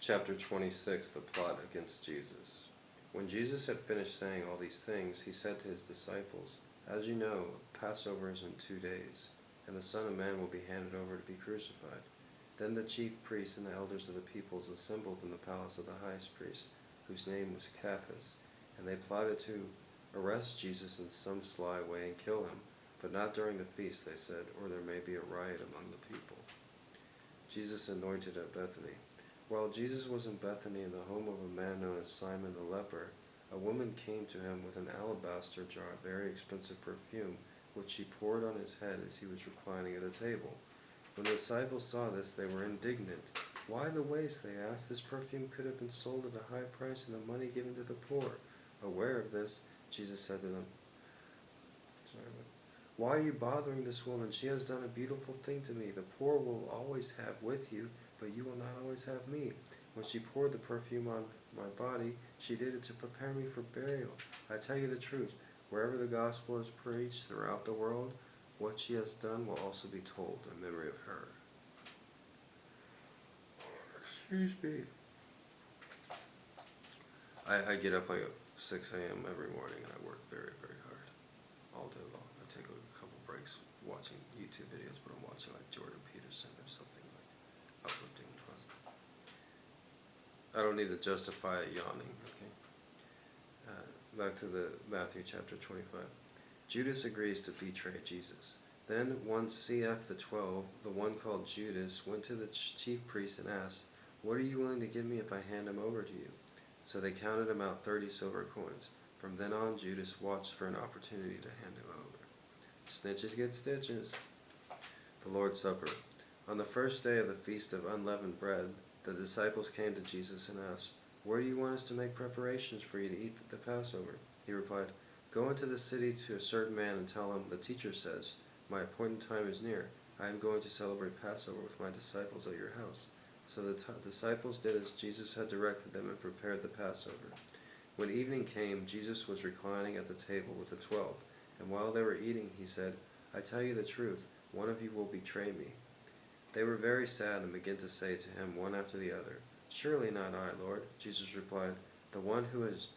Chapter 26, the plot against Jesus. When Jesus had finished saying all these things, he said to his disciples, "As you know, Passover is in 2 days, and the Son of Man will be handed over to be crucified." Then the chief priests and the elders of the peoples assembled in the palace of the highest priest, whose name was Caiaphas, and they plotted to arrest Jesus in some sly way and kill him, but not during the feast, they said, or there may be a riot among the people. Jesus anointed at Bethany. While Jesus was in Bethany in the home of a man known as Simon the leper, a woman came to him with an alabaster jar of very expensive perfume, which she poured on his head as he was reclining at the table. When the disciples saw this, they were indignant. "Why the waste?" they asked. "This perfume could have been sold at a high price and the money given to the poor." Aware of this, Jesus said to them, "Why are you bothering this woman? She has done a beautiful thing to me. The poor will always have with you, but you will not always have me. When she poured the perfume on my body, she did it to prepare me for burial. I tell you the truth, wherever the gospel is preached throughout the world, what she has done will also be told in memory of her." Excuse me. I get up like at 6 a.m. every morning and I work very, very hard all day long. I take a couple breaks watching YouTube videos, but I'm watching like Jordan Peterson or something like uplifting and positive. I don't need to justify it yawning, okay? Back to the Matthew chapter 25. Judas agrees to betray Jesus. Then once CF the 12, the one called Judas, went to the chief priests and asked, "What are you willing to give me if I hand him over to you?" So they counted him out 30 silver coins. From then on, Judas watched for an opportunity to hand him over. Snitches get stitches. The Lord's Supper. On the first day of the Feast of Unleavened Bread, the disciples came to Jesus and asked, "Where do you want us to make preparations for you to eat the Passover?" He replied, "Go into the city to a certain man and tell him, 'The teacher says, my appointed time is near. I am going to celebrate Passover with my disciples at your house.'" So the disciples did as Jesus had directed them and prepared the Passover. When evening came, Jesus was reclining at the table with the 12, and while they were eating, he said, "I tell you the truth, one of you will betray me." They were very sad and began to say to him one after the other, "Surely not I, Lord." Jesus replied, "The one who has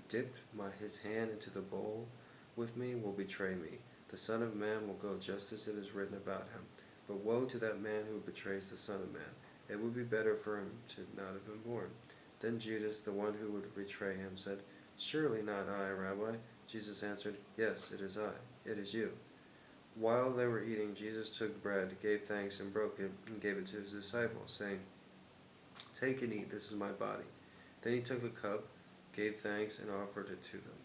dipped his hand into the bowl with me will betray me. The Son of Man will go just as it is written about him. But woe to that man who betrays the Son of Man. It would be better for him to not have been born." Then Judas, the one who would betray him, said, "Surely not I, Rabbi." Jesus answered, "Yes, it is I. It is you." While they were eating, Jesus took bread, gave thanks, and broke it, and gave it to his disciples, saying, "Take and eat, this is my body." Then he took the cup, gave thanks, and offered it to them,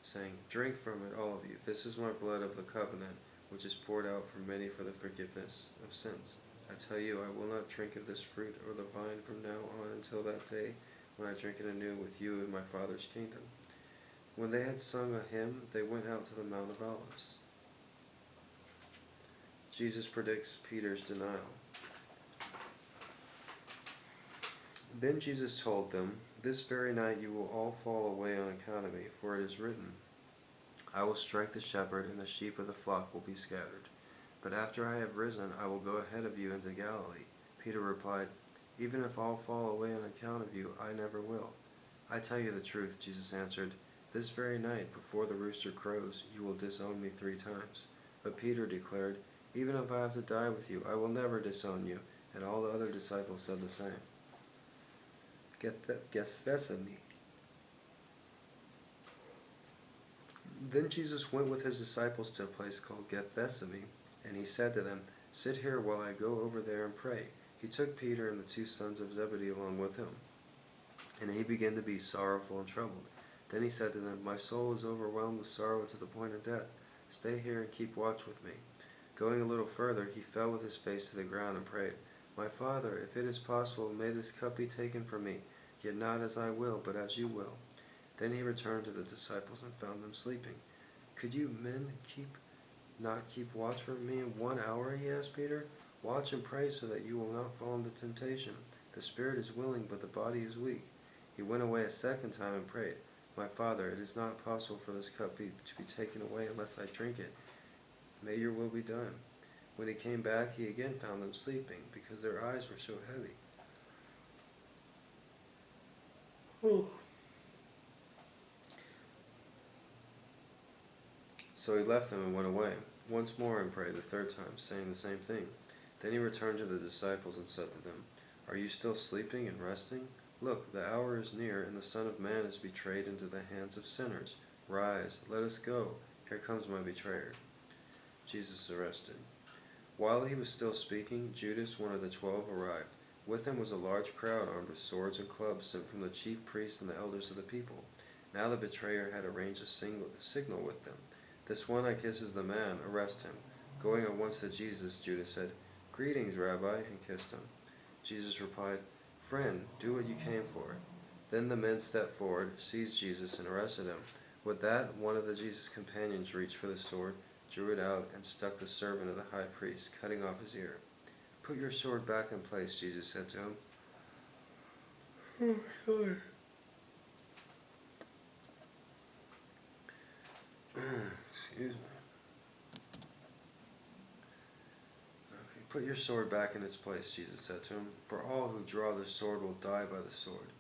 saying, "Drink from it, all of you. This is my blood of the covenant, which is poured out for many for the forgiveness of sins. I tell you, I will not drink of this fruit or the vine from now on until that day when I drink it anew with you in my Father's kingdom." When they had sung a hymn, they went out to the Mount of Olives. Jesus predicts Peter's denial. Then Jesus told them, "This very night you will all fall away on account of me, for it is written, 'I will strike the shepherd, and the sheep of the flock will be scattered.' But after I have risen, I will go ahead of you into Galilee." Peter replied, "Even if all fall away on account of you, I never will." "I tell you the truth," Jesus answered, "this very night, before the rooster crows, you will disown me 3 times. But Peter declared, "Even if I have to die with you, I will never disown you." And all the other disciples said the same. Gethsemane. Then Jesus went with his disciples to a place called Gethsemane, and he said to them, "Sit here while I go over there and pray." He took Peter and the 2 sons of Zebedee along with him, and he began to be sorrowful and troubled. Then he said to them, "My soul is overwhelmed with sorrow to the point of death. Stay here and keep watch with me." Going a little further, he fell with his face to the ground and prayed, "My Father, if it is possible, may this cup be taken from me, yet not as I will, but as you will." Then he returned to the disciples and found them sleeping. "Could you men not keep watch for me in 1 hour?" he asked Peter. "Watch and pray so that you will not fall into temptation. The spirit is willing, but the body is weak." He went away a second time and prayed, "My Father, it is not possible for this cup to be taken away unless I drink it. May your will be done." When he came back, he again found them sleeping, because their eyes were so heavy. So he left them and went away, once more and prayed the third time, saying the same thing. Then he returned to the disciples and said to them, Are you still sleeping and resting? Look, the hour is near, and the Son of Man is betrayed into the hands of sinners. Rise, let us go. Here comes my betrayer. Jesus arrested. While he was still speaking, Judas, one of the 12, arrived. With him was a large crowd armed with swords and clubs sent from the chief priests and the elders of the people. Now the betrayer had arranged a signal with them. This one I kiss is the man, arrest him. Going at once to Jesus, Judas said, Greetings, Rabbi, and kissed him. Jesus replied, Friend, do what you came for. Then the men stepped forward, seized Jesus, and arrested him. With that, one of Jesus' companions reached for the sword, drew it out, and stuck the servant of the high priest, cutting off his ear. Put your sword back in place, Jesus said to him. Oh, sorry. Excuse me. Okay, put your sword back in its place, Jesus said to him. For all who draw the sword will die by the sword.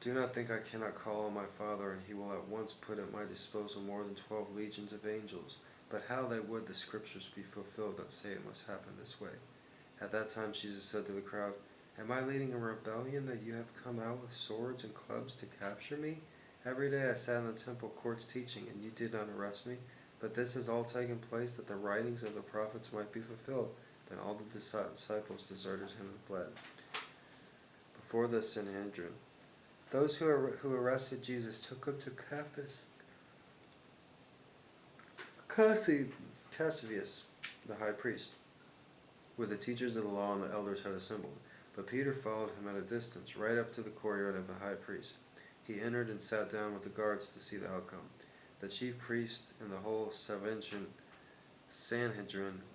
Do not think I cannot call on my Father, and he will at once put at my disposal more than 12 legions of angels. But how they would the scriptures be fulfilled that say it must happen this way. At that time Jesus said to the crowd, Am I leading a rebellion that you have come out with swords and clubs to capture me? Every day I sat in the temple courts teaching, and you did not arrest me. But this has all taken place that the writings of the prophets might be fulfilled. Then all the disciples deserted him and fled. Before the Sanhedrin, those who arrested Jesus took him to Caiaphas, the high priest, where the teachers of the law and the elders had assembled. But Peter followed him at a distance, right up to the courtyard of the high priest. He entered and sat down with the guards to see the outcome. The chief priest and the whole Sanhedrin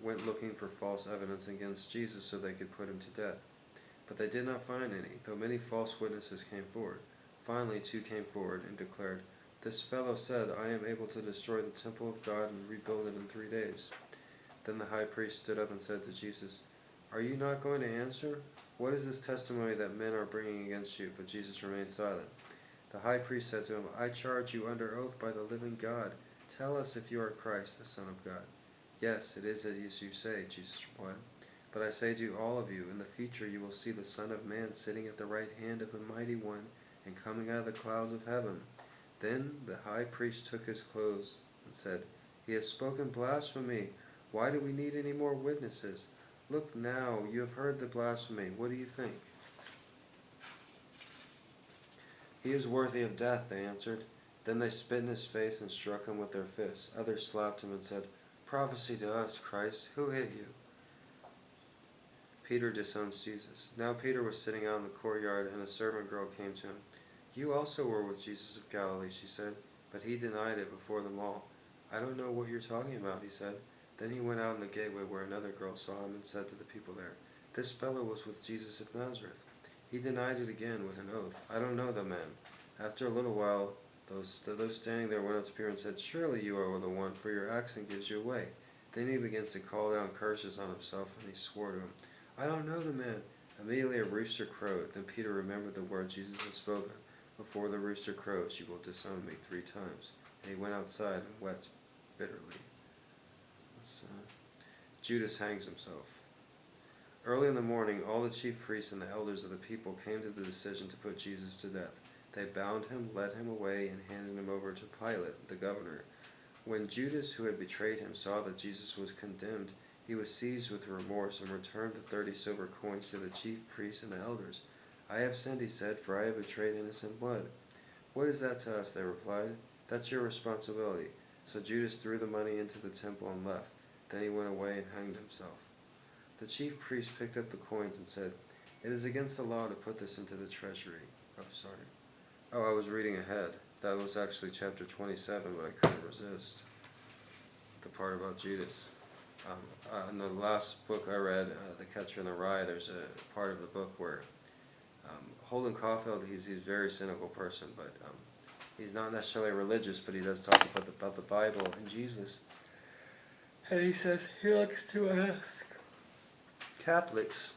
went looking for false evidence against Jesus so they could put him to death. But they did not find any, though many false witnesses came forward. Finally 2 came forward and declared, This fellow said, I am able to destroy the temple of God and rebuild it in 3 days. Then the high priest stood up and said to Jesus, Are you not going to answer? What is this testimony that men are bringing against you? But Jesus remained silent. The high priest said to him, I charge you under oath by the living God. Tell us if you are Christ, the Son of God. Yes, it is as you say, Jesus replied. But I say to all of you, in the future you will see the Son of Man sitting at the right hand of the Mighty One and coming out of the clouds of heaven. Then the high priest took his clothes and said, He has spoken blasphemy. Why do we need any more witnesses? Look now, you have heard the blasphemy. What do you think? He is worthy of death, they answered. Then they spit in his face and struck him with their fists. Others slapped him and said, Prophesy to us, Christ. Who hit you? Peter disowns Jesus. Now Peter was sitting out in the courtyard, and a servant girl came to him. You also were with Jesus of Galilee, she said. But he denied it before them all. I don't know what you're talking about, he said. Then he went out in the gateway where another girl saw him and said to the people there, This fellow was with Jesus of Nazareth. He denied it again with an oath. I don't know the man. After a little while, those standing there went up to Peter and said, Surely you are the one, for your accent gives you away. Then he begins to call down curses on himself, and he swore to him, I don't know the man. Immediately a rooster crowed. Then Peter remembered the word Jesus had spoken. Before the rooster crows, you will disown me 3 times. And he went outside and wept bitterly. Judas hangs himself. Early in the morning, all the chief priests and the elders of the people came to the decision to put Jesus to death. They bound him, led him away, and handed him over to Pilate, the governor. When Judas, who had betrayed him, saw that Jesus was condemned, he was seized with remorse and returned the 30 silver coins to the chief priests and the elders. I have sinned, he said, for I have betrayed innocent blood. What is that to us? They replied. That's your responsibility. So Judas threw the money into the temple and left. Then he went away and hanged himself. The chief priest picked up the coins and said, It is against the law to put this into the treasury. I was reading ahead. That was actually chapter 27, but I couldn't resist the part about Judas. In the last book I read, The Catcher in the Rye, there's a part of the book where Holden Caulfield, he's a very cynical person, but he's not necessarily religious, but he does talk about the Bible and Jesus. And he says he likes to ask Catholics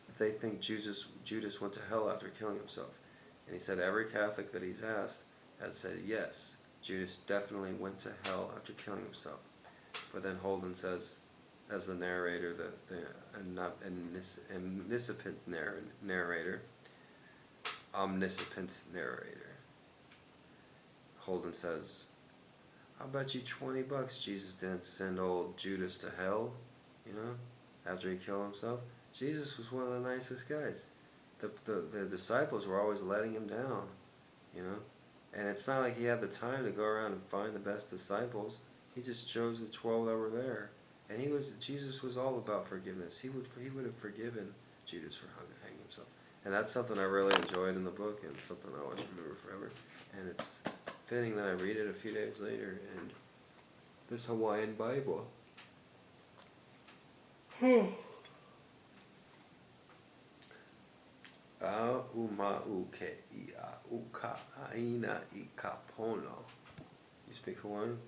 if they think Judas went to hell after killing himself. And he said every Catholic that he's asked has said yes, Judas definitely went to hell after killing himself. But then Holden says, as the narrator, the omniscient narrator, Holden says, I'll bet you $20 Jesus didn't send old Judas to hell, you know, after he killed himself. Jesus was one of the nicest guys. The disciples were always letting him down, you know. And it's not like he had the time to go around and find the best disciples. He just chose the 12 that were there. And Jesus was all about forgiveness. He would have forgiven Judas for hanging himself. And that's something I really enjoyed in the book, and something I always remember forever. And it's fitting that I read it a few days later in this Hawaiian Bible. A umau ke ia uka aina I kapono. You speak Hawaiian?